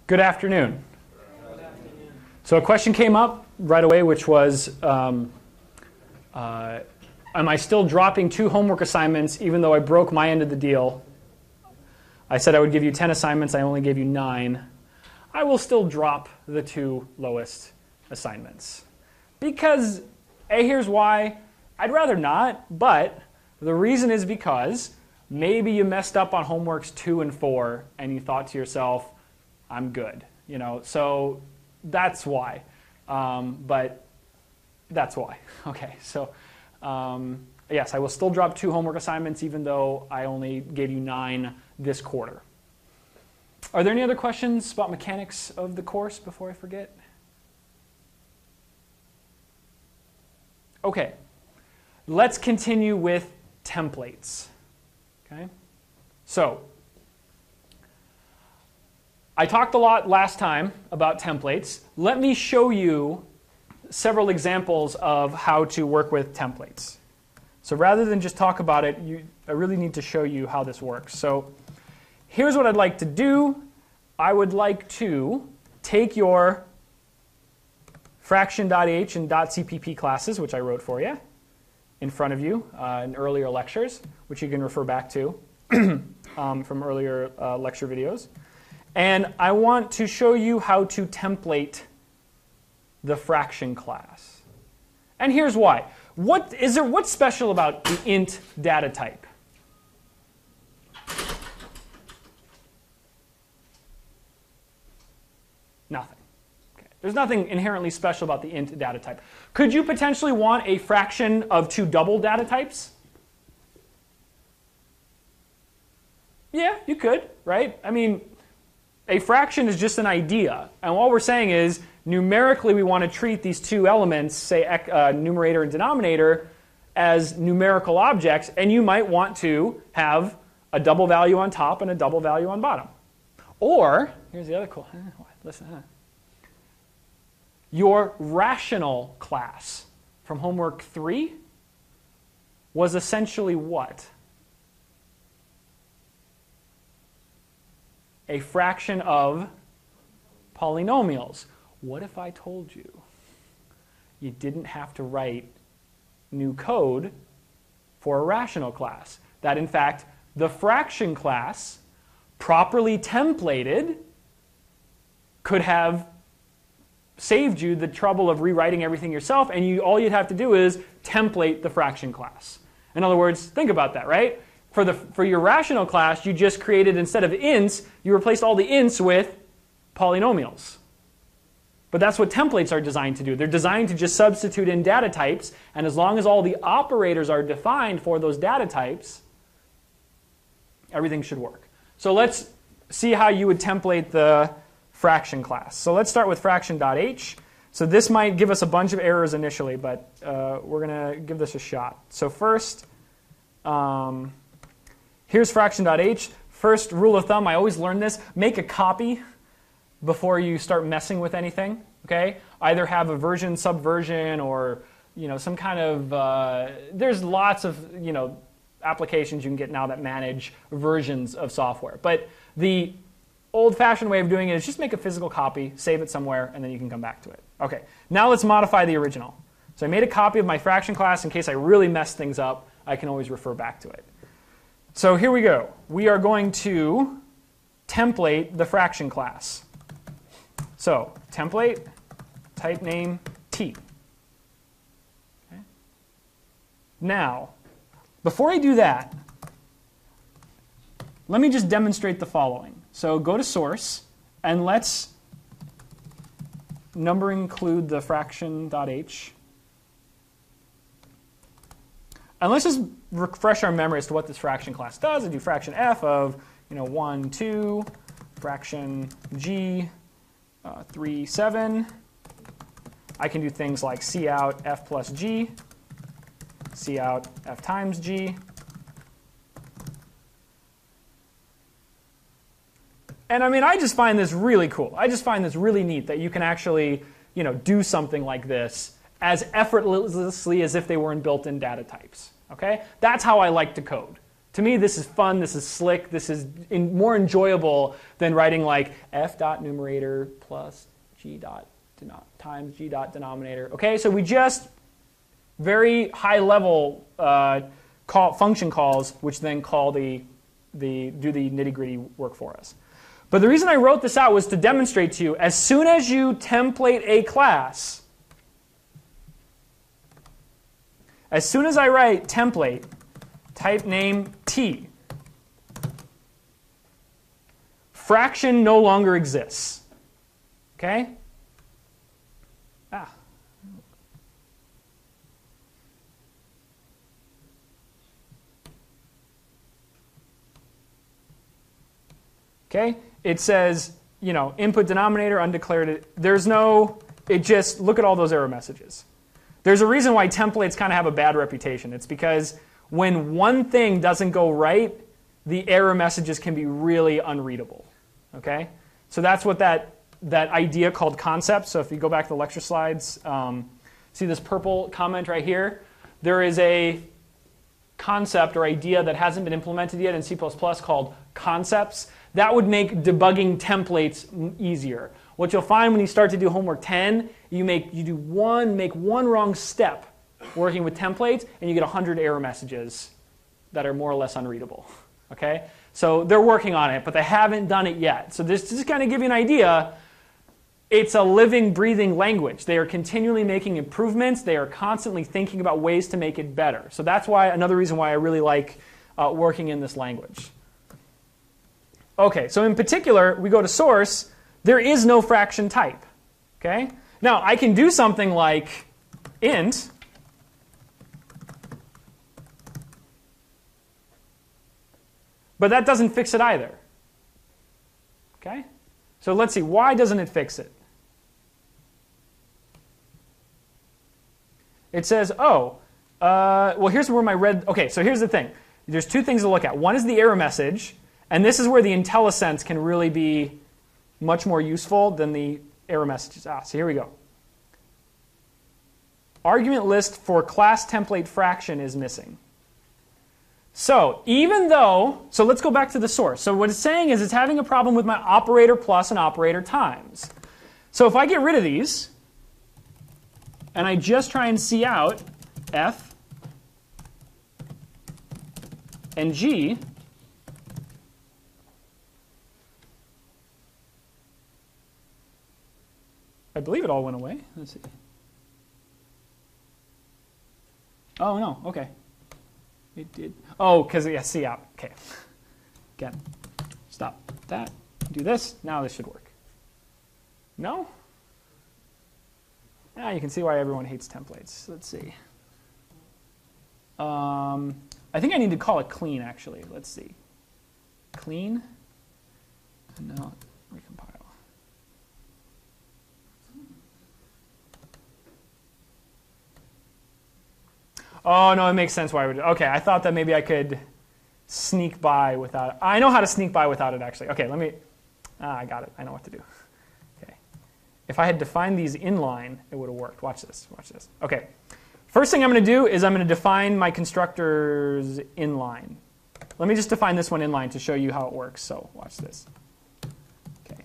Good afternoon. So a question came up right away, which was, am I still dropping 2 homework assignments even though I broke my end of the deal? I said I would give you 10 assignments. I only gave you 9. I will still drop the 2 lowest assignments. Because, here's why. I'd rather not, but the reason is because maybe you messed up on homeworks 2 and 4 and you thought to yourself, I'm good. So that's why. But that's why. Okay, so yes, I will still drop 2 homework assignments even though I only gave you 9 this quarter. Are there any other questions about mechanics of the course before I forget? Okay, let's continue with templates. Okay, so I talked a lot last time about templates. Let me show you several examples of how to work with templates. So rather than just talk about it, I really need to show you how this works. So here's what I'd like to do. I would like to take your fraction.h and .cpp classes, which I wrote for you in front of you in earlier lectures, which you can refer back to from earlier lecture videos. And I want to show you how to template the fraction class. And here's why. What's special about the int data type? Nothing. Okay. There's nothing inherently special about the int data type. Could you potentially want a fraction of 2 double data types? Yeah, you could, right? I mean, a fraction is just an idea. And what we're saying is, numerically, we want to treat these 2 elements, say numerator and denominator, as numerical objects. And you might want to have a double value on top and a double value on bottom. Or, here's the other cool, listen. Your rational class from homework 3 was essentially what? A fraction of polynomials. What if I told you you didn't have to write new code for a rational class? That in fact, the fraction class, properly templated, could have saved you the trouble of rewriting everything yourself, and all you'd have to do is template the fraction class. In other words, think about that, right? For your rational class, you just created, instead of ints, you replaced all the ints with polynomials. But that's what templates are designed to do. They're designed to just substitute in data types, and as long as all the operators are defined for those data types, everything should work. So let's see how you would template the fraction class. So let's start with fraction.h. So this might give us a bunch of errors initially, but we're going to give this a shot. So first, here's fraction.h. First rule of thumb, I always learn this, make a copy before you start messing with anything. Okay? Either have a version, subversion, or some kind of, there's lots of applications you can get now that manage versions of software. But the old-fashioned way of doing it is just make a physical copy, save it somewhere, and then you can come back to it. Okay, now let's modify the original. So I made a copy of my fraction class in case I really messed things up. I can always refer back to it. So here we go. We are going to template the fraction class. So template, type name, t. Okay. Now, before I do that, let me just demonstrate the following. So go to source, and let's number include the fraction.h. And let's just refresh our memory as to what this fraction class does. I do fraction f of 1, 2, fraction g, 3, 7. I can do things like cout f plus g, cout f times g. And I mean, I just find this really cool. I just find this really neat that you can actually do something like this as effortlessly as if they were in built-in data types. Okay? That's how I like to code. To me, this is fun, this is slick, this is more enjoyable than writing like f dot numerator plus g dot times g dot denominator. Okay, so we just very high level function calls, which then call do the nitty gritty work for us. But the reason I wrote this out was to demonstrate to you, as soon as you template a class, as soon as I write template, type name t, fraction no longer exists. Okay? Okay? It says, input denominator, undeclared. There's no, it just, look at all those error messages. There's a reason why templates kind of have a bad reputation. It's because when one thing doesn't go right, the error messages can be really unreadable. Okay? So that's what that idea called concept. So if you go back to the lecture slides, see this purple comment right here? There is a concept or idea that hasn't been implemented yet in C++ called concepts. That would make debugging templates easier. What you'll find when you start to do homework 10, you make one wrong step working with templates, and you get 100 error messages that are more or less unreadable. Okay? So they're working on it, but they haven't done it yet. So this just kind of give you an idea. It's a living, breathing language. They are continually making improvements. They are constantly thinking about ways to make it better. So that's why another reason why I really like working in this language. Okay, so in particular, we go to source. There is no fraction type. Okay? Now, I can do something like int but that doesn't fix it either. Okay? So let's see, why doesn't it fix it? It says, well, here's where my red, okay, so here's the thing. There's two things to look at. One is the error message, and this is where the IntelliSense can really be much more useful than the error messages. So here we go. Argument list for class template fraction is missing. So even though, so let's go back to the source. So what it's saying is it's having a problem with my operator plus and operator times. So if I get rid of these, and I just try and see out f and g, I believe it all went away. Let's see. Oh, no, okay. It did. Oh, because, yeah, see out. Okay. Again, stop that. Do this. Now this should work. No? Now you can see why everyone hates templates. Let's see. I think I need to call it clean, actually. Let's see. Clean. And now recompile. Oh, no, it makes sense why I would. Okay, I thought that maybe I could sneak by without it. I know how to sneak by without it, actually. Okay, let me. I got it. I know what to do. Okay. If I had defined these inline, it would have worked. Watch this. Watch this. Okay. First thing I'm going to do is I'm going to define my constructors inline. Let me just define this one inline to show you how it works. So watch this. Okay.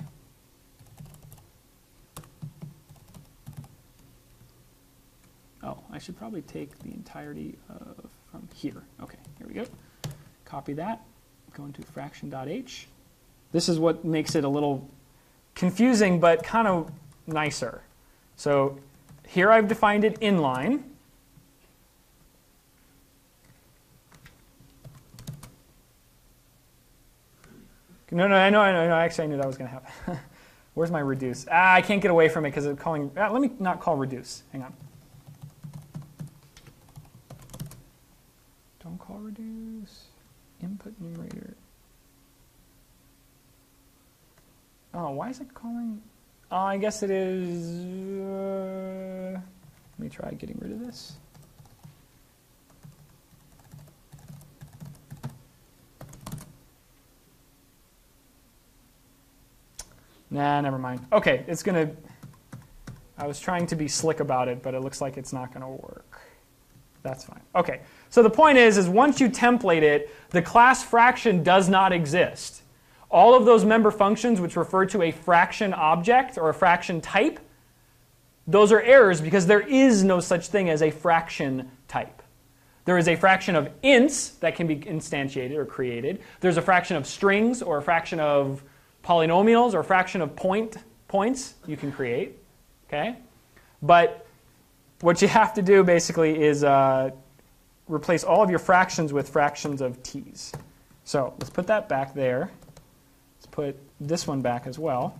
Oh, I should probably take the entirety from here. Okay, here we go. Copy that. Go into fraction.h. This is what makes it a little confusing, but kind of nicer. So here I've defined it inline. No, I know. Actually, I knew that was going to happen. Where's my reduce? I can't get away from it because it's calling. Let me not call reduce. Hang on. Don't call reduce. Input numerator. Oh, why is it calling? Oh, I guess it is. Let me try getting rid of this. Nah, never mind. Okay, it's going to... I was trying to be slick about it, but it looks like it's not going to work. That's fine. Okay, so the point is once you template it, the class fraction does not exist. All of those member functions which refer to a fraction object or a fraction type, those are errors because there is no such thing as a fraction type. There is a fraction of ints that can be instantiated or created. There's a fraction of strings or a fraction of polynomials or a fraction of points you can create. Okay? But what you have to do basically is replace all of your fractions with fractions of t's. So let's put that back there. Let's put this one back as well.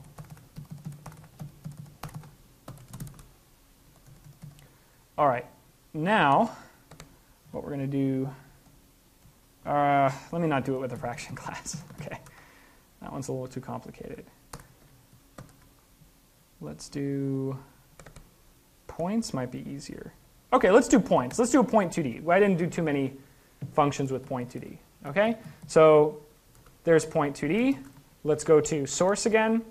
All right, now what we're going to do, let me not do it with a fraction class. Okay, that one's a little too complicated. Let's do points, might be easier. Okay, let's do points. Let's do a point 2D. I didn't do too many functions with point 2D. Okay, so there's point 2D. Let's go to source again,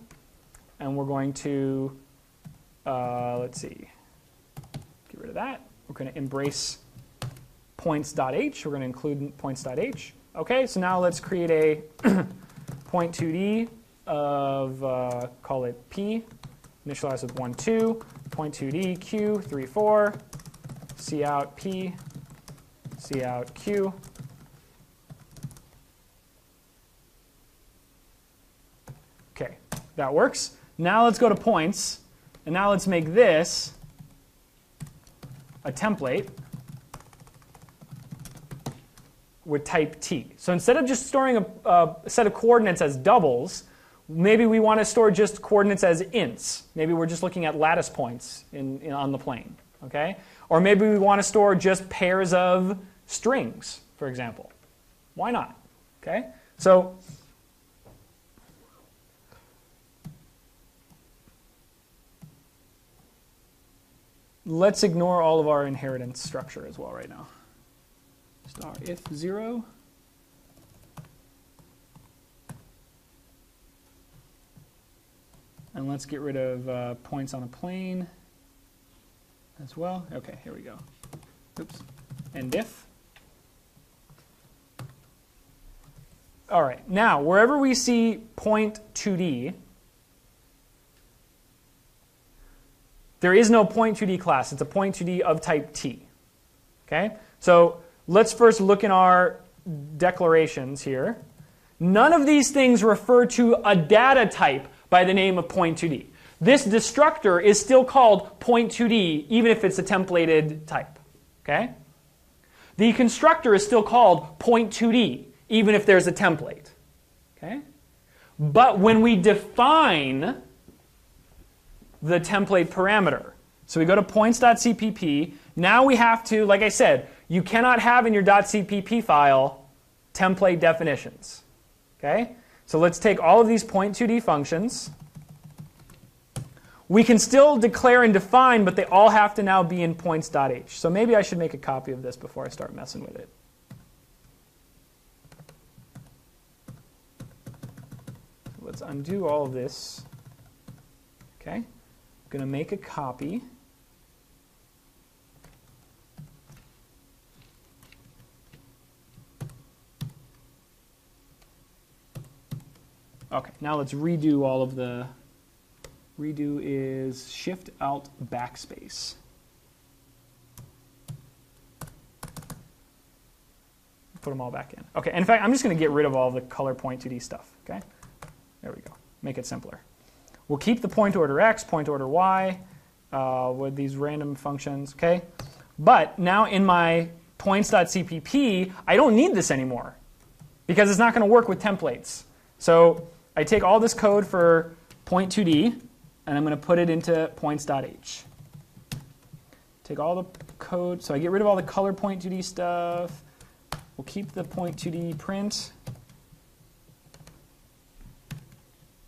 and we're going to, let's see, get rid of that. We're going to embrace points.h. We're going to include points.h. Okay, so now let's create a point 2D of, call it p, initialize with 1, 2, point 2D, q, 3, 4, cout p, cout q. Okay, that works. Now let's go to points, and now let's make this a template with type t. So instead of just storing a set of coordinates as doubles, maybe we want to store just coordinates as ints. Maybe we're just looking at lattice points on the plane. Okay? Or maybe we want to store just pairs of strings, for example. Why not? Okay? So let's ignore all of our inheritance structure as well right now. Star if 0. And let's get rid of points on a plane as well. Okay, here we go. Oops. And if. All right, now wherever we see point 2D, there is no point 2D class. It's a point 2D of type T. Okay? So let's first look in our declarations here. None of these things refer to a data type by the name of point 2D. This destructor is still called point 2D, even if it's a templated type. Okay? The constructor is still called point 2D, even if there's a template. Okay? But when we define the template parameter. So we go to points.cpp. Now we have to, like I said, you cannot have in your .cpp file template definitions. Okay? So let's take all of these point2d functions. We can still declare and define, but they all have to now be in points.h. So maybe I should make a copy of this before I start messing with it. Let's undo all of this. Okay? I'm going to make a copy. Okay, now let's redo all of the, redo is Shift Alt Backspace. Put them all back in. Okay, in fact, I'm just going to get rid of all the color point2D stuff. Okay, there we go. Make it simpler. We'll keep the point order x, point order y with these random functions. Okay, but now in my points.cpp, I don't need this anymore because it's not going to work with templates. So I take all this code for point2D, and I'm going to put it into points.h. Take all the code, so I get rid of all the color point2D stuff. We'll keep the point2D print.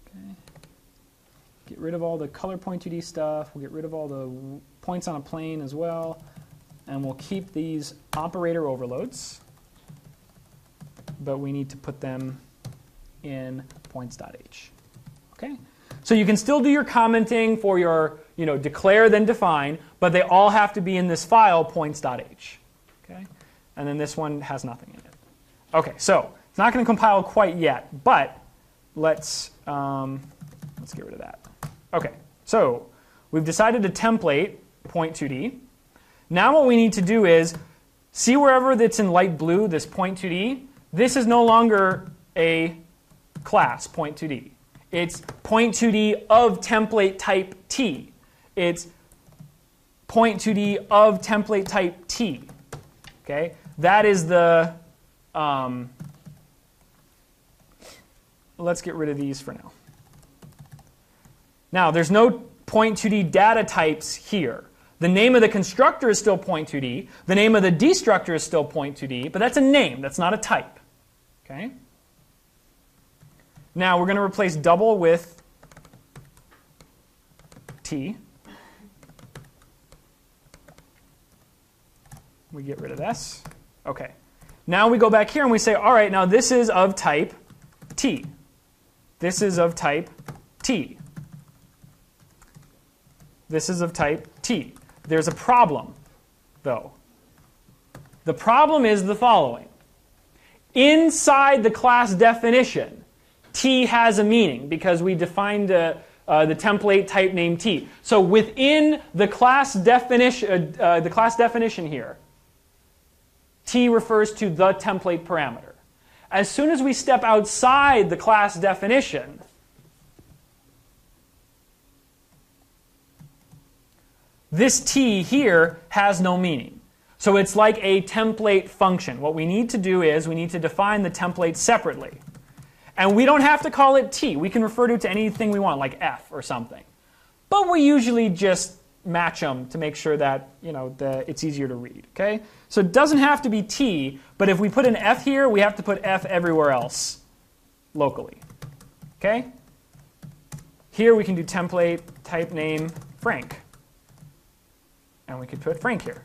Okay. Get rid of all the color point2D stuff. We'll get rid of all the points on a plane as well. And we'll keep these operator overloads, but we need to put them in points.h. Okay? So you can still do your commenting for your declare then define, but they all have to be in this file points.h. and then this one has nothing in it. Okay, so it's not going to compile quite yet, but let's get rid of that. Okay, so we've decided to template point2d. Now what we need to do is see wherever that's in light blue, this point2d. This is no longer a class point2d. It's point2d of template type t. It's point2d of template type t. Okay, that is the. Let's get rid of these for now. Now, there's no point2d data types here. The name of the constructor is still point2d. The name of the destructor is still point2d, but that's a name. That's not a type. Okay. Now, we're going to replace double with t. We get rid of this. Okay. Now we go back here and we say, all right, now this is of type t. This is of type t. This is of type t. There's a problem, though. The problem is the following. Inside the class definition, t has a meaning because we defined the template type name t. So within the class definition here, t refers to the template parameter. As soon as we step outside the class definition, this t here has no meaning. So it's like a template function. What we need to do is we need to define the template separately. And we don't have to call it t. We can refer to it to anything we want, like f or something. But we usually just match them to make sure that it's easier to read. Okay? So it doesn't have to be t, but if we put an f here, we have to put f everywhere else locally. Okay? Here we can do template type name Frank. And we could put Frank here.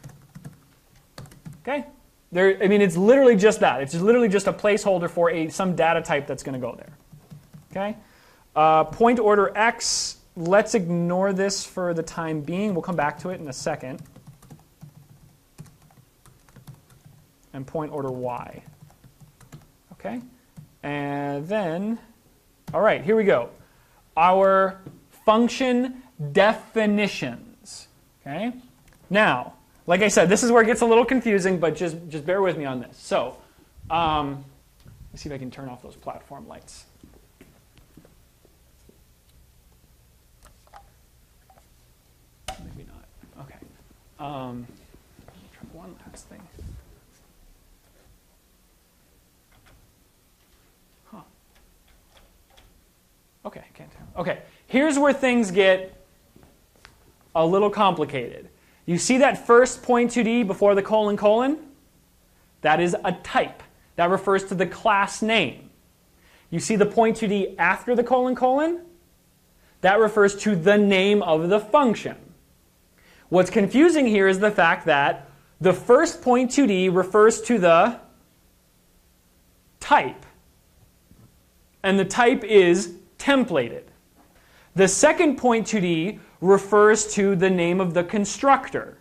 Okay? It's literally just that. It's literally just a placeholder for some data type that's going to go there. Okay? Point order x. Let's ignore this for the time being. We'll come back to it in a second. And point order y. Okay? And then, all right, here we go. Our function definitions. Okay? Now, like I said, this is where it gets a little confusing, but just bear with me on this. So, let's see if I can turn off those platform lights. Maybe not. Okay. Try one last thing. Huh. Okay, can't tell. Okay, here's where things get a little complicated. You see that first point2d before the colon? That is a type. That refers to the class name. You see the point2d after the colon? That refers to the name of the function. What's confusing here is the fact that the first point2d refers to the type. And the type is templated. The second point2d refers to the name of the constructor,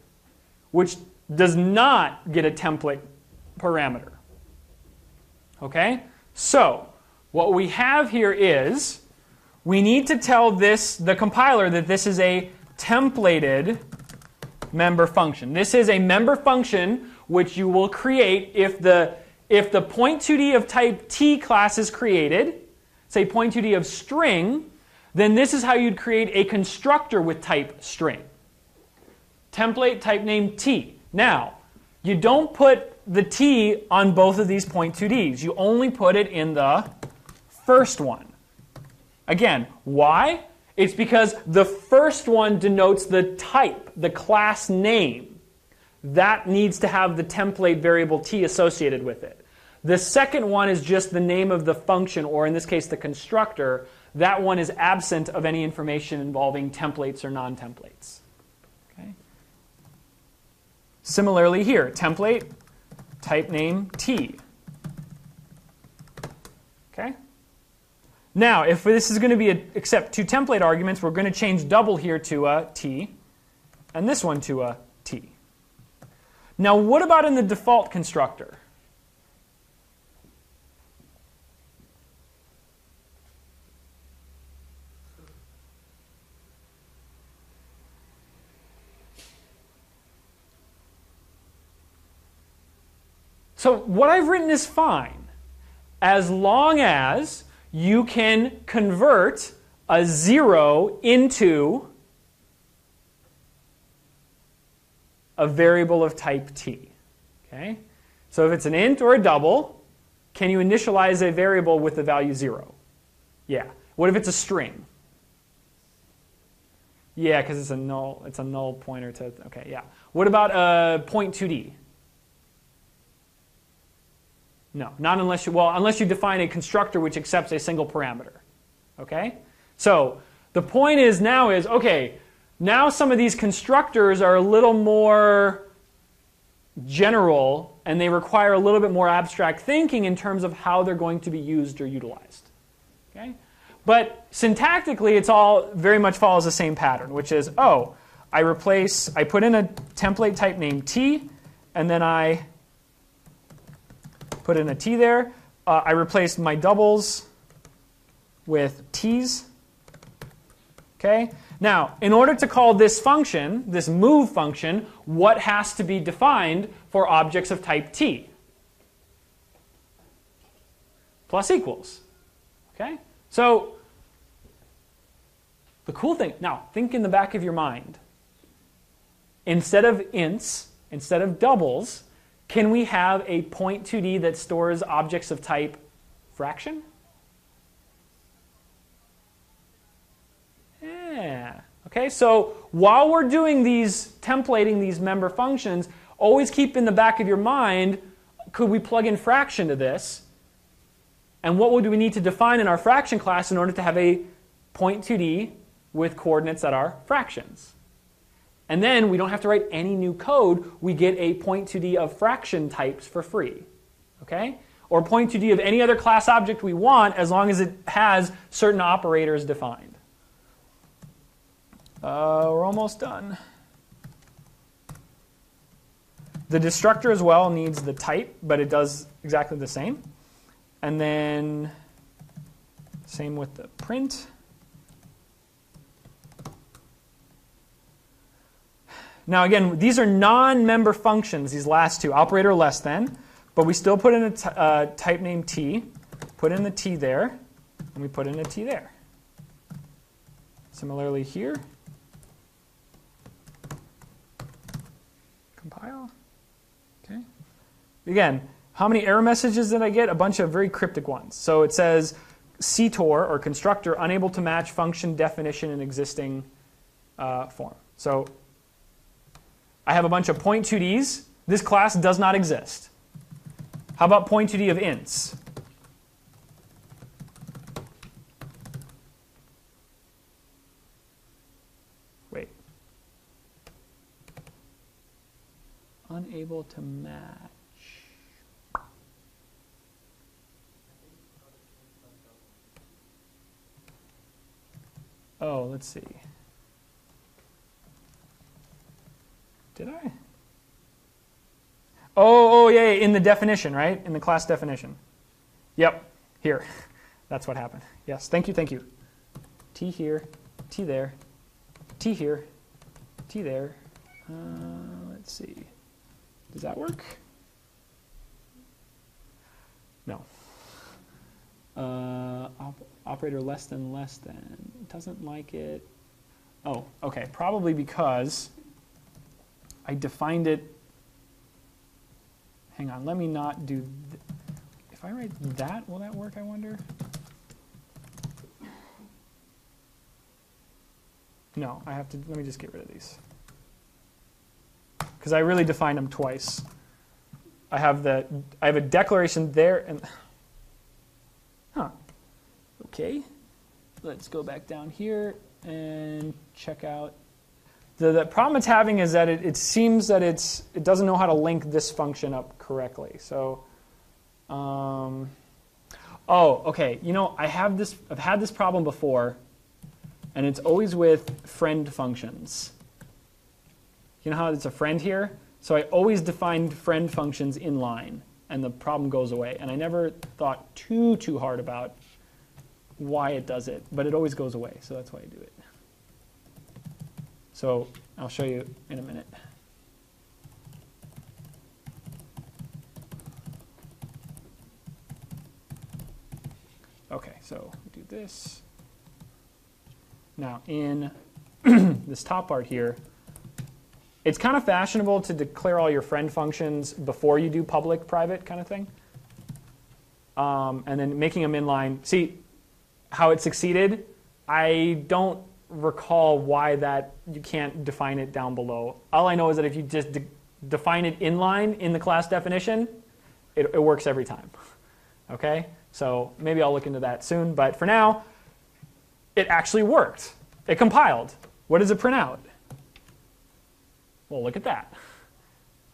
which does not get a template parameter. Okay? So, what we have here is we need to tell the compiler that this is a templated member function. This is a member function which you will create if the point2d of type t class is created, say point2d of string, then this is how you'd create a constructor with type string. Template type name t. Now, you don't put the t on both of these point2ds. You only put it in the first one. Again, why? It's because the first one denotes the type, the class name. That needs to have the template variable t associated with it. The second one is just the name of the function, or in this case, the constructor. That one is absent of any information involving templates or non-templates. Okay? Similarly here, template, type name t. Okay? Now, if this is going to be accept two template arguments, we're going to change double here to a t, and this one to a t. Now, what about in the default constructor? So what I've written is fine, as long as you can convert a 0 into a variable of type t. Okay? So if it's an int or a double, can you initialize a variable with the value 0? Yeah. What if it's a string? Yeah, because it's a null pointer to, okay, yeah. What about a point2d? No, not unless you, well, unless you define a constructor which accepts a single parameter. Okay? So the point is now is, okay, now some of these constructors are a little more general and they require a little bit more abstract thinking in terms of how they're going to be used or utilized. Okay? But syntactically, it's all very much follows the same pattern, which is, oh, I put in a template type named t, and then I put in a t there. I replaced my doubles with t's. Okay? Now, in order to call this function, this move function, what has to be defined for objects of type t? Plus equals. Okay? So, the cool thing, now think in the back of your mind. Instead of ints, instead of doubles, can we have a point2d that stores objects of type fraction? Yeah. Okay, so while we're doing these, templating these member functions, always keep in the back of your mind, could we plug in fraction to this? And what would we need to define in our fraction class in order to have a point2d with coordinates that are fractions? And then we don't have to write any new code. We get a point2d of fraction types for free. Okay? Or point2d of any other class object we want as long as it has certain operators defined. We're almost done. The destructor as well needs the type, but it does exactly the same. And then same with the print. Now again, these are non-member functions, these last two, operator less than, but we still put in a type name t, put in the t there, and we put in a t there. Similarly here, compile. Okay. Again, how many error messages did I get? A bunch of very cryptic ones. So it says CTOR, or constructor, unable to match function definition in existing form. So I have a bunch of point2ds. This class does not exist. How about point2d of ints? Wait. Unable to match. Oh, let's see. Did I? Oh, yeah, in the definition, right? In the class definition. Yep, here. That's what happened. Yes, thank you, thank you. T here, T there, T here, T there. Let's see. Does that work? No. Operator less than, doesn't like it. Oh, okay, probably because I defined it. Hang on, let me not do. If I write that, will that work, I wonder? No, I have to, let me just get rid of these. Because I really defined them twice. I have a declaration there and, huh. Okay, let's go back down here and check out. The problem it's having is that it seems that it doesn't know how to link this function up correctly. So, oh, okay. You know, I've had this problem before, and it's always with friend functions. You know how it's a friend here? So I always defined friend functions in line, and the problem goes away. And I never thought too hard about why it does it, but it always goes away, so that's why I do it. So I'll show you in a minute. Okay, so we do this. Now in this top part here, it's kind of fashionable to declare all your friend functions before you do public, private kind of thing. And then making them inline. See how it succeeded? I don't recall why that you can't define it down below. All I know is that if you just define it inline in the class definition, it works every time. Okay? So maybe I'll look into that soon. But for now, it actually worked. It compiled. What does it print out? Well, look at that.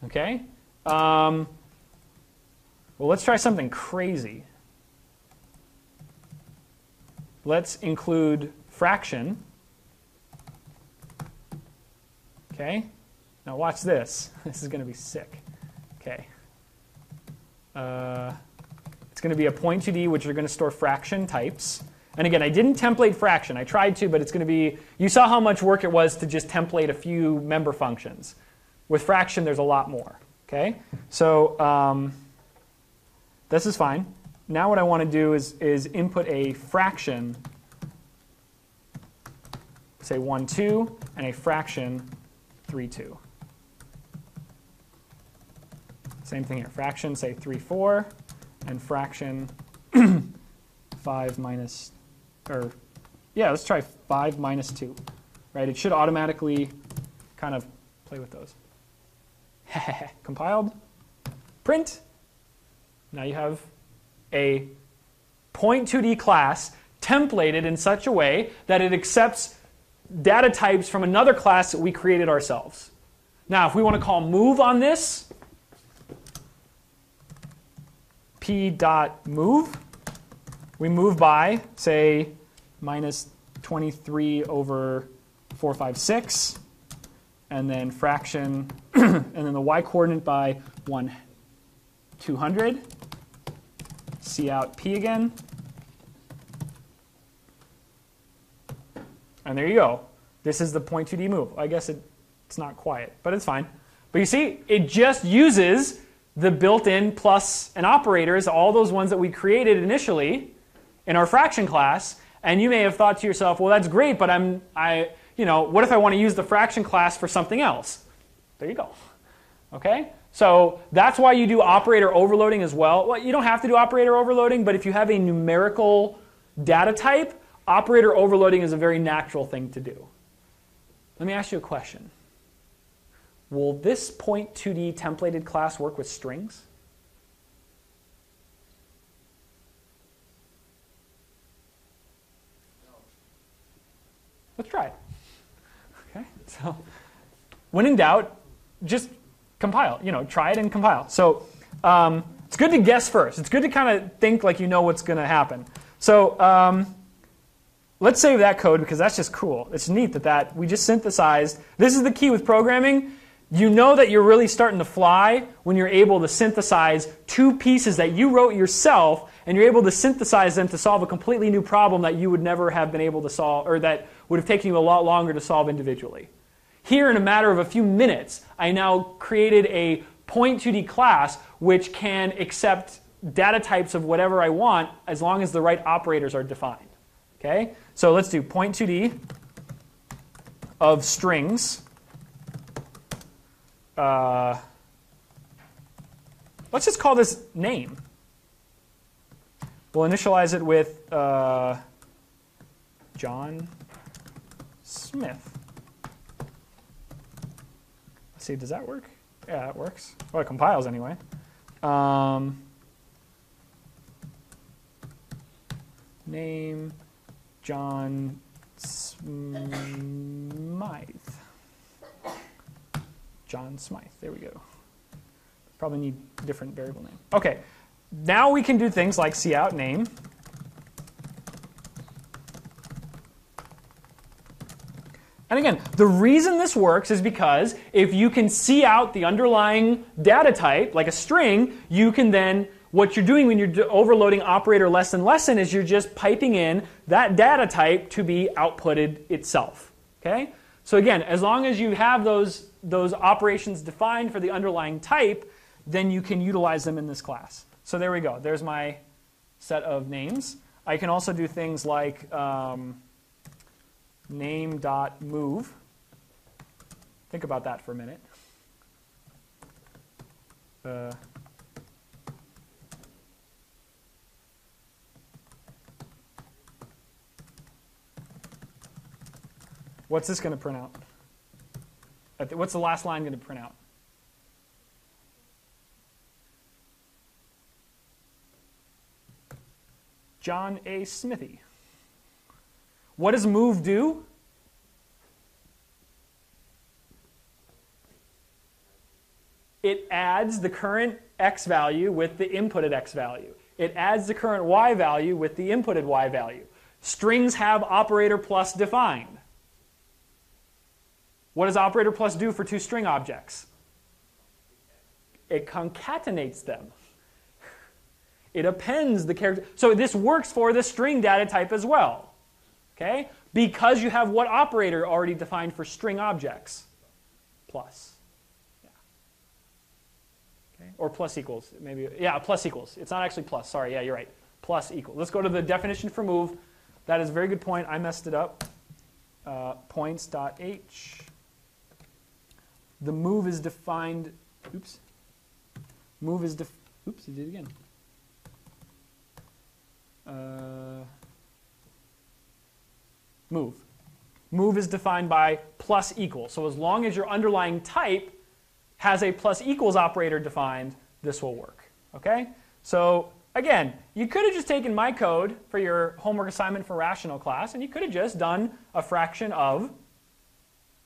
Okay? Well, let's try something crazy. Let's include fraction. Okay? Now watch this. This is going to be sick. Okay. It's going to be a point2d, which are going to store fraction types. And again, I didn't template fraction. I tried to, but it's going to be, you saw how much work it was to just template a few member functions. With fraction, there's a lot more. Okay? So this is fine. Now what I want to do is input a fraction, say 1, 2, and a fraction 3, 2. Same thing here. Fraction, say 3, 4, and fraction 5 minus, or yeah, let's try 5 minus 2. Right? It should automatically kind of play with those. Compiled. Print. Now you have a point2d class templated in such a way that it accepts data types from another class that we created ourselves. Now, if we want to call move on this, p.move, we move by, say, minus 23 over 456, and then fraction, and then the y-coordinate by 200. See out p again. And there you go. This is the point2d move. I guess it's not quiet, but it's fine. But you see, it just uses the built-in plus and operators, all those ones that we created initially in our fraction class. And you may have thought to yourself, well, that's great, but what if I want to use the fraction class for something else? There you go. Okay? So that's why you do operator overloading as well. Well, you don't have to do operator overloading, but if you have a numerical data type, operator overloading is a very natural thing to do. Let me ask you a question. Will this point2d templated class work with strings? Let's try it. Okay, so when in doubt, just compile. Try it and compile. So it's good to guess first. It's good to kind of think like you know what's going to happen. So let's save that code because that's just cool. It's neat that we just synthesized. This is the key with programming. You know that you're really starting to fly when you're able to synthesize two pieces that you wrote yourself, and you're able to synthesize them to solve a completely new problem that you would never have been able to solve, or that would have taken you a lot longer to solve individually. Here, in a matter of a few minutes, I now created a point2d class which can accept data types of whatever I want as long as the right operators are defined. Okay? So let's do point2d of strings. Let's just call this name. We'll initialize it with John Smith. Let's see, does that work? Yeah, it works. Well, it compiles anyway. Name John Smythe. John Smythe. There we go. Probably need a different variable name. Okay. Now we can do things like cout name. And again, the reason this works is because if you can see out the underlying data type, like a string, you can then, what you're doing when you're overloading operator less than is you're just piping in that data type to be outputted itself. Okay? So again, as long as you have those operations defined for the underlying type, then you can utilize them in this class. So there we go. There's my set of names. I can also do things like name.move. Think about that for a minute. What's this going to print out? What's the last line going to print out? John A. Smithy. What does move do? It adds the current x value with the inputted x value. It adds the current y value with the inputted y value. Strings have operator plus defined. What does operator plus do for two string objects? It concatenates them. It appends the character. So this works for the string data type as well. Okay? Because you have what operator already defined for string objects? Plus. Yeah. Okay? Or plus equals. Maybe. Yeah, plus equals. It's not actually plus. Sorry. Yeah, you're right. Plus equals. Let's go to the definition for move. That is a very good point. I messed it up. Points.h. The move is defined. Oops. Move is oops, I did it again. Move. Move is defined by plus equal. So as long as your underlying type has a plus equals operator defined, this will work. Okay? So again, you could have just taken my code for your homework assignment for rational class, and you could have just done a fraction of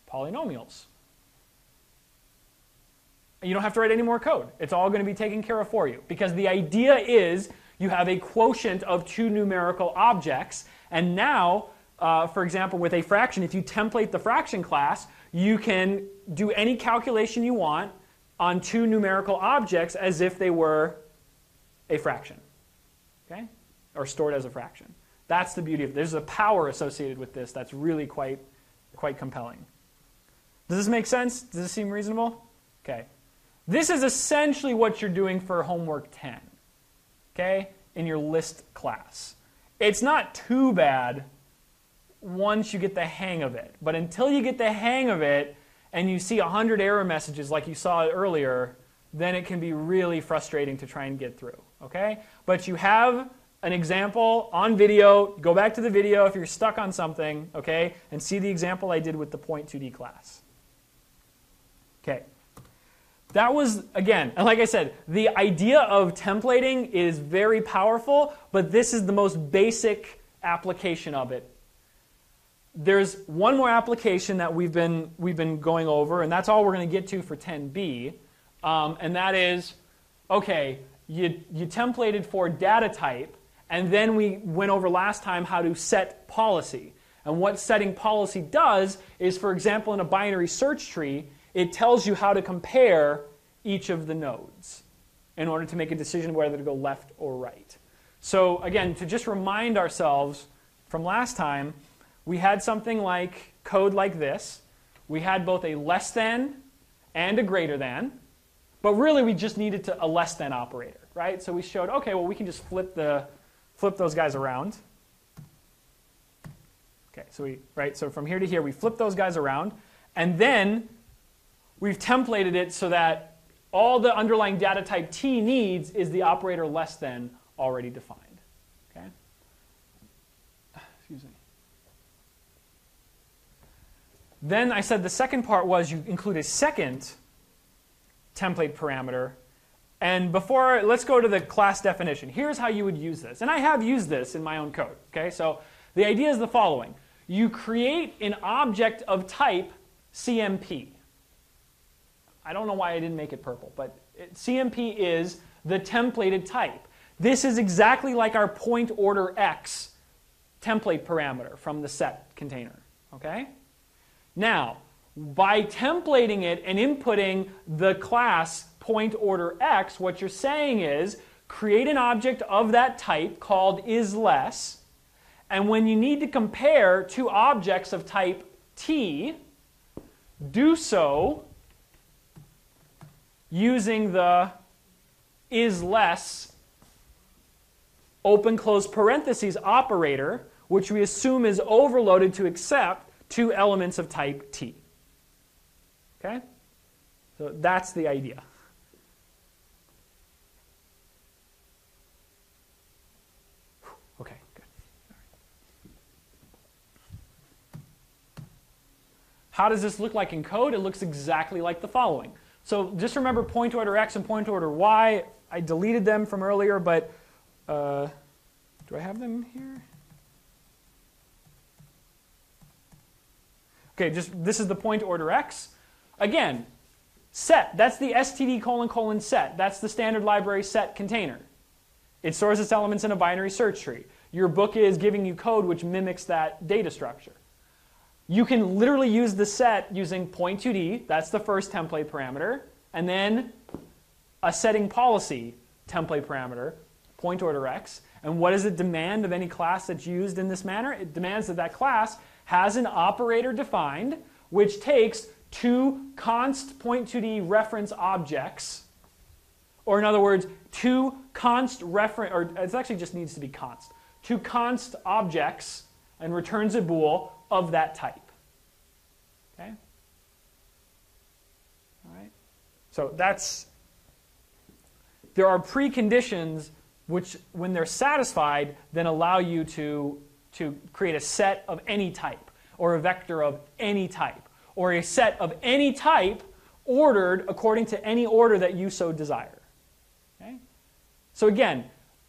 polynomials. You don't have to write any more code. It's all going to be taken care of for you. Because the idea is you have a quotient of two numerical objects. And now, for example, with a fraction, if you template the fraction class, you can do any calculation you want on two numerical objects as if they were a fraction. Okay? Or stored as a fraction. That's the beauty of it. There's a power associated with this that's really quite compelling. Does this make sense? Does this seem reasonable? Okay. This is essentially what you're doing for homework 10, okay, in your list class. It's not too bad once you get the hang of it. But until you get the hang of it and you see 100 error messages like you saw earlier, then it can be really frustrating to try and get through, okay? But you have an example on video. Go back to the video if you're stuck on something, okay, and see the example I did with the Point2D class. Okay. That was, again, and like I said, the idea of templating is very powerful, but this is the most basic application of it. There's one more application that we've been going over, and that's all we're going to get to for 10b, and that is, okay, you templated for data type, and then we went over last time how to set policy. And what setting policy does is, for example, in a binary search tree, it tells you how to compare each of the nodes in order to make a decision whether to go left or right. So again, to just remind ourselves from last time, we had something like code like this. We had both a less than and a greater than, but really we just needed a less than operator, right? So we showed, okay, well we can just flip those guys around. Okay, so from here to here we flip those guys around, and then we've templated it so that all the underlying data type T needs is the operator less than already defined. Okay? Excuse me. Then I said the second part was you include a second template parameter. And before, let's go to the class definition. Here's how you would use this. And I have used this in my own code. Okay? So the idea is the following. You create an object of type CMP. I don't know why I didn't make it purple, but CMP is the templated type. This is exactly like our point order X template parameter from the set container. Okay? Now, by templating it and inputting the class pointOrderX, what you're saying is create an object of that type called isLess, and when you need to compare two objects of type T, do so using the isLess open close parentheses operator, which we assume is overloaded to accept two elements of type T. Okay? So that's the idea. Okay, good. How does this look like in code? It looks exactly like the following. So just remember pointOrderX and pointOrderY. I deleted them from earlier, but do I have them here? Okay, this is the pointOrderX. Again, set, that's the std : set. That's the standard library set container. It stores its elements in a binary search tree. Your book is giving you code which mimics that data structure. You can literally use the set using point2d, that's the first template parameter, and then a setting policy template parameter, pointOrderX. And what does it demand of any class that's used in this manner? It demands that that class has an operator defined which takes two const point2d reference objects, or in other words, two const reference, or it actually just needs to be const, two const objects, and returns a bool of that type. Okay? All right. So there are preconditions which, when they're satisfied, then allow you to create a set of any type, or a vector of any type, or a set of any type ordered according to any order that you so desire. Okay? So again,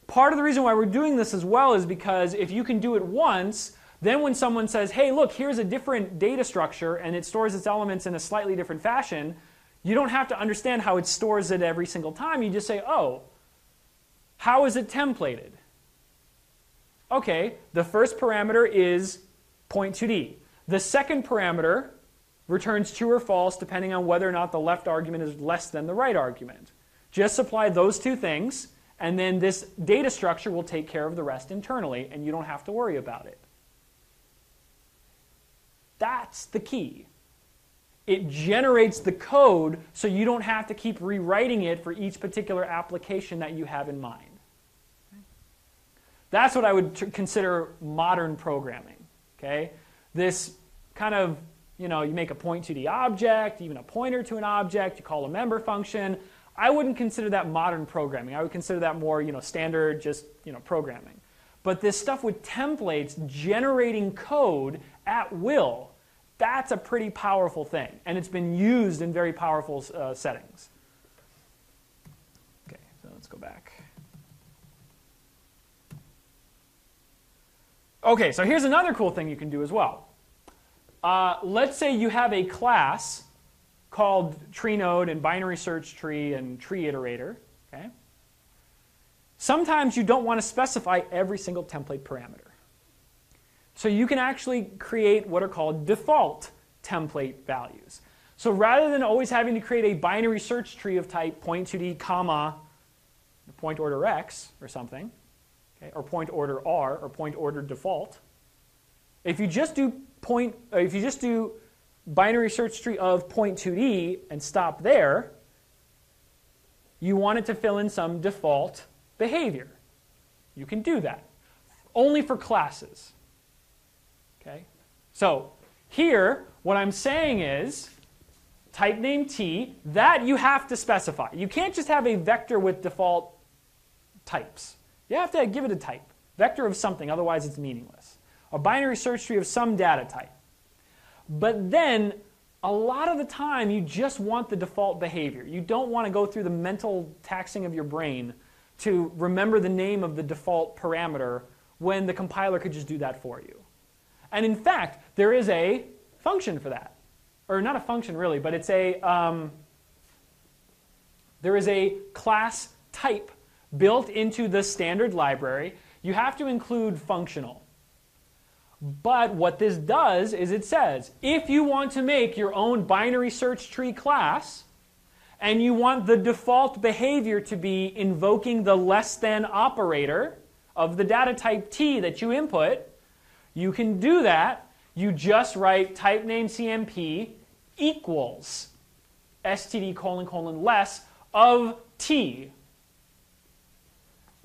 part of the reason why we're doing this as well is because if you can do it once, then when someone says, hey, look, here's a different data structure and it stores its elements in a slightly different fashion, you don't have to understand how it stores it every single time. You just say, oh, how is it templated? Okay, the first parameter is point2d. The second parameter returns true or false depending on whether or not the left argument is less than the right argument. Just supply those two things, and then this data structure will take care of the rest internally, and you don't have to worry about it. That's the key. It generates the code so you don't have to keep rewriting it for each particular application that you have in mind. That's what I would consider modern programming. Okay? This kind of, you make a point2d object, even a pointer to an object, you call a member function. I wouldn't consider that modern programming. I would consider that more, standard, just, programming. But this stuff with templates, generating code at will, that's a pretty powerful thing. And it's been used in very powerful settings. Okay, so let's go back. Okay, so here's another cool thing you can do as well. Let's say you have a class called TreeNode and binary search tree and tree iterator. Okay? Sometimes you don't want to specify every single template parameter. So you can actually create what are called default template values. So rather than always having to create a binary search tree of type point2d, comma, pointOrderX or something, okay, or pointOrderR or pointOrderDefault, if you just do binary search tree of point2d and stop there, you want it to fill in some default behavior. You can do that. Only for classes. Okay? So here, what I'm saying is, type name T, that you have to specify. You can't just have a vector with default types. You have to give it a type. Vector of something, otherwise it's meaningless. A binary search tree of some data type. But then, a lot of the time, you just want the default behavior. You don't want to go through the mental taxing of your brain to remember the name of the default parameter when the compiler could just do that for you. And in fact, there is a function for that. Or not a function really, but it's there is a class type built into the standard library. You have to include functional. But what this does is it says, if you want to make your own binary search tree class, and you want the default behavior to be invoking the less than operator of the data type T that you input, you can do that. You just write type name CMP equals std : less of T.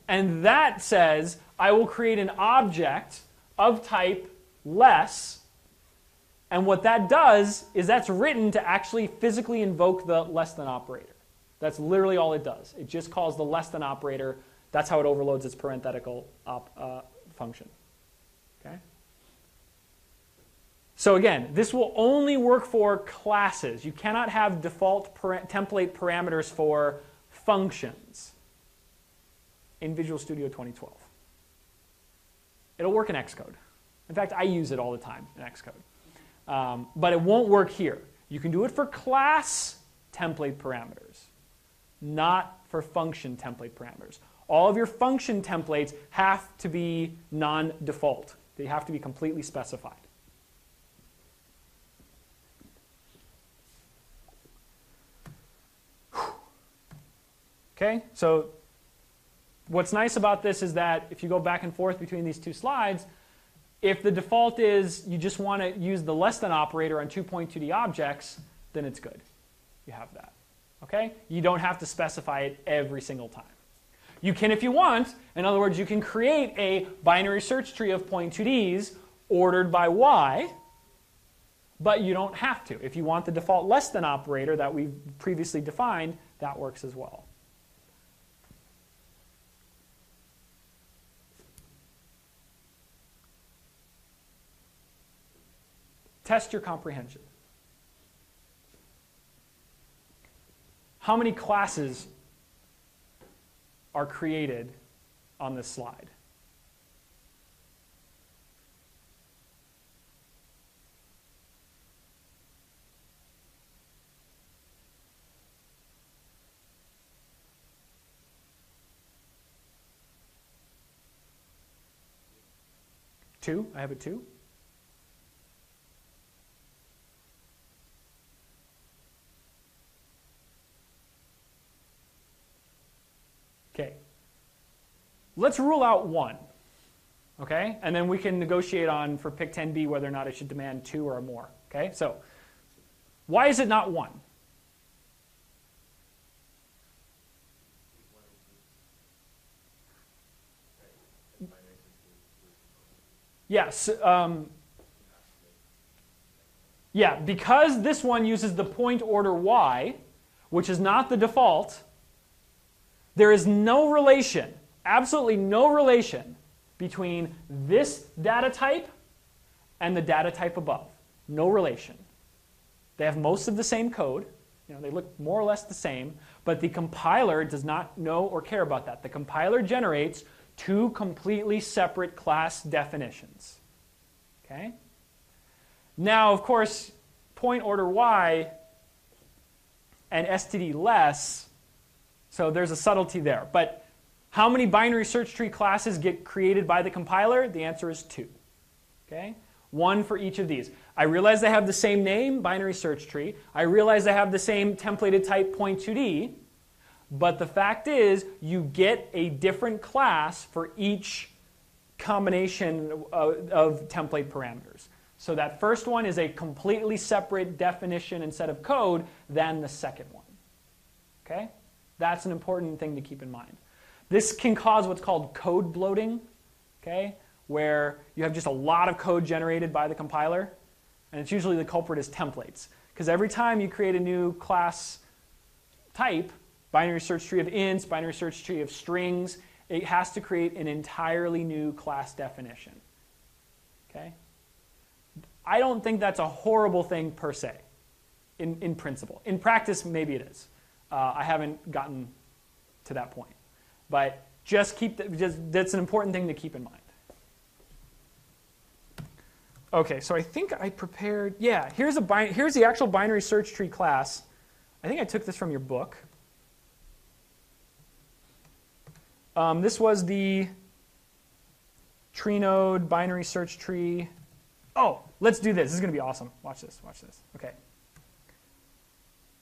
And that says, I will create an object of type less, and what that does is that's written to actually physically invoke the less than operator. That's literally all it does. It just calls the less than operator. That's how it overloads its parenthetical function. Okay? So again, this will only work for classes. You cannot have default template parameters for functions in Visual Studio 2012. It'll work in Xcode. In fact, I use it all the time in Xcode. But it won't work here. You can do it for class template parameters, not for function template parameters. All of your function templates have to be non-default. They have to be completely specified. Okay, so what's nice about this is that if you go back and forth between these two slides, if the default is you just want to use the less than operator on 2.2D objects, then it's good. You have that. Okay? You don't have to specify it every single time. You can if you want. In other words, you can create a binary search tree of 0.2Ds ordered by Y, but you don't have to. If you want the default less than operator that we've previously defined, that works as well. Test your comprehension. How many classes are created on this slide? Two? I have a 2. Okay, let's rule out 1, okay? And then we can negotiate on, for pick 10b, whether or not it should demand 2 or more, okay? So, why is it not 1? Yes. Yeah, because this one uses the point order Y, which is not the default, there is no relation, absolutely no relation, between this data type and the data type above. No relation. They have most of the same code. They look more or less the same, but the compiler does not know or care about that. The compiler generates 2 completely separate class definitions. Okay? Now, of course, point order Y and std less, so there's a subtlety there. But how many binary search tree classes get created by the compiler? The answer is 2. Okay? 1 for each of these. I realize they have the same name, binary search tree. I realize they have the same templated type, 0.2D. But the fact is, you get a different class for each combination of template parameters. So that first one is a completely separate definition and set of code than the second one. Okay? That's an important thing to keep in mind. This can cause what's called code bloating, okay, where you have just a lot of code generated by the compiler, and it's usually the culprit is templates. Because every time you create a new class type, binary search tree of ints, binary search tree of strings, it has to create an entirely new class definition. Okay? I don't think that's a horrible thing per se, in principle. In practice, maybe it is. I haven't gotten to that point. But just that's an important thing to keep in mind. Okay, so I think I prepared, yeah, here's the actual binary search tree class. I think I took this from your book. This was the tree node binary search tree Oh, let's do this. This is going to be awesome. Watch this. Watch this. Okay.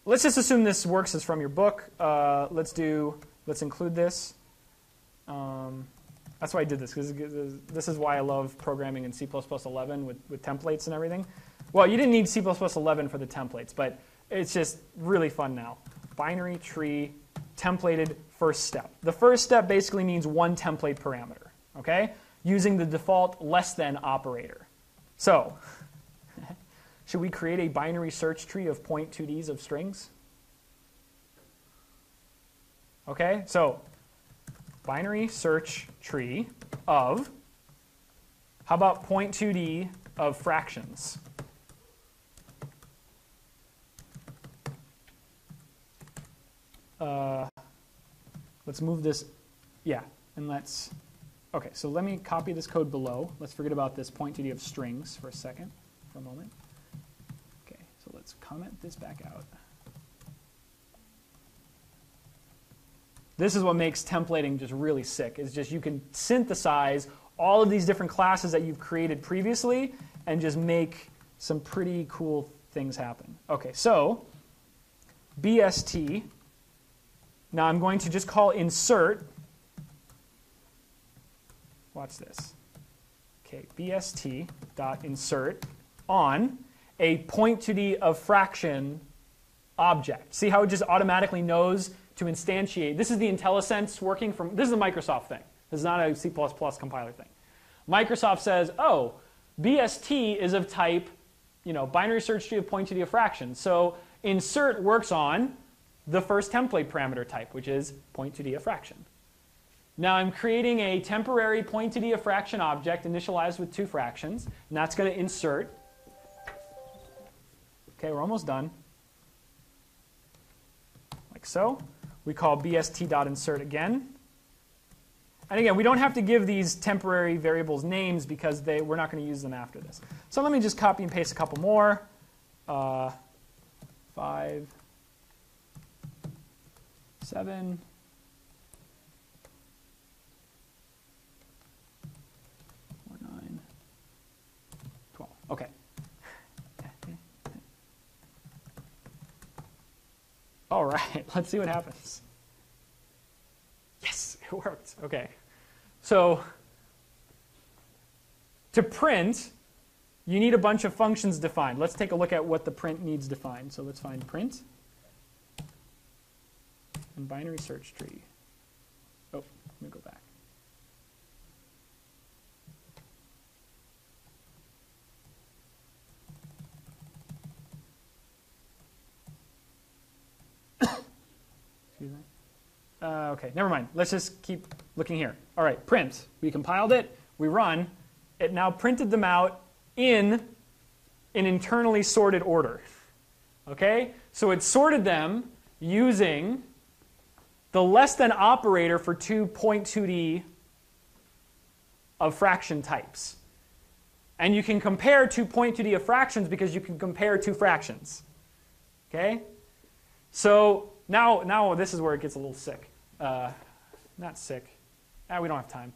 Let's just assume this works as from your book. Let's include this. That's why I did this, because this is why I love programming in C++11 with templates and everything. Well, you didn't need C++11 for the templates, but it's just really fun now. Binary tree templated first step. The first step basically means one template parameter, okay? Using the default less than operator. So, should we create a binary search tree of 0.2ds of strings? Okay, so binary search tree of, how about 0.2d of fractions? Let's move this, yeah, and let's, okay, so let me copy this code below. Let's forget about this 0.2d of strings for a moment. Okay, so let's comment this back out. This is what makes templating just really sick, is just you can synthesize all of these different classes that you've created previously and just make some pretty cool things happen. Okay, so BST, now I'm going to just call insert, watch this. Okay, BST.insert on a 0.2d of fraction object. See how it just automatically knows to instantiate. This is the IntelliSense working from, this is a Microsoft thing. This is not a C++ compiler thing. Microsoft says, oh, BST is of type, binary search tree of 0.2d of fraction. So insert works on the first template parameter type, which is 0.2d of fraction. Now I'm creating a temporary 0.2d of fraction object initialized with 2 fractions, and that's going to insert. Okay, we're almost done. Like so. We call bst.insert again. And again, we don't have to give these temporary variables names because we're not going to use them after this. So let me just copy and paste a couple more. 5, 7, 4, 9, 12. Okay. All right, let's see what happens. Yes, it worked. Okay. So to print, you need a bunch of functions defined. Let's take a look at what the print needs defined. So let's find print and binary search tree. Oh, let me go back. Excuse me. Okay, never mind. Let's just keep looking here. All right, print. We compiled it. We run. It now printed them out in an internally sorted order. Okay? So it sorted them using the less than operator for 2.2d of fraction types. And you can compare 2.2d of fractions because you can compare 2 fractions. Okay? So now this is where it gets a little sick. Not sick. We don't have time.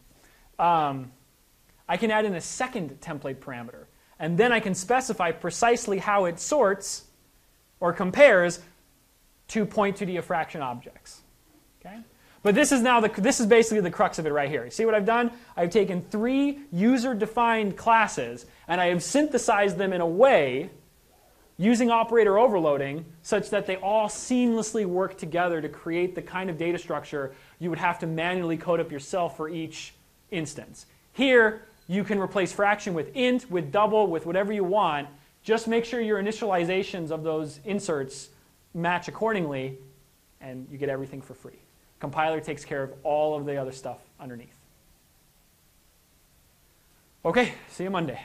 I can add in a second template parameter. And then I can specify precisely how it sorts or compares to 0.2d of fraction objects. Okay? But this is basically the crux of it right here. You see what I've done? I've taken 3 user-defined classes and I have synthesized them in a way using operator overloading such that they all seamlessly work together to create the kind of data structure you would have to manually code up yourself for each instance. Here, you can replace fraction with int, with double, with whatever you want. Just make sure your initializations of those inserts match accordingly, and you get everything for free. Compiler takes care of all of the other stuff underneath. Okay, see you Monday.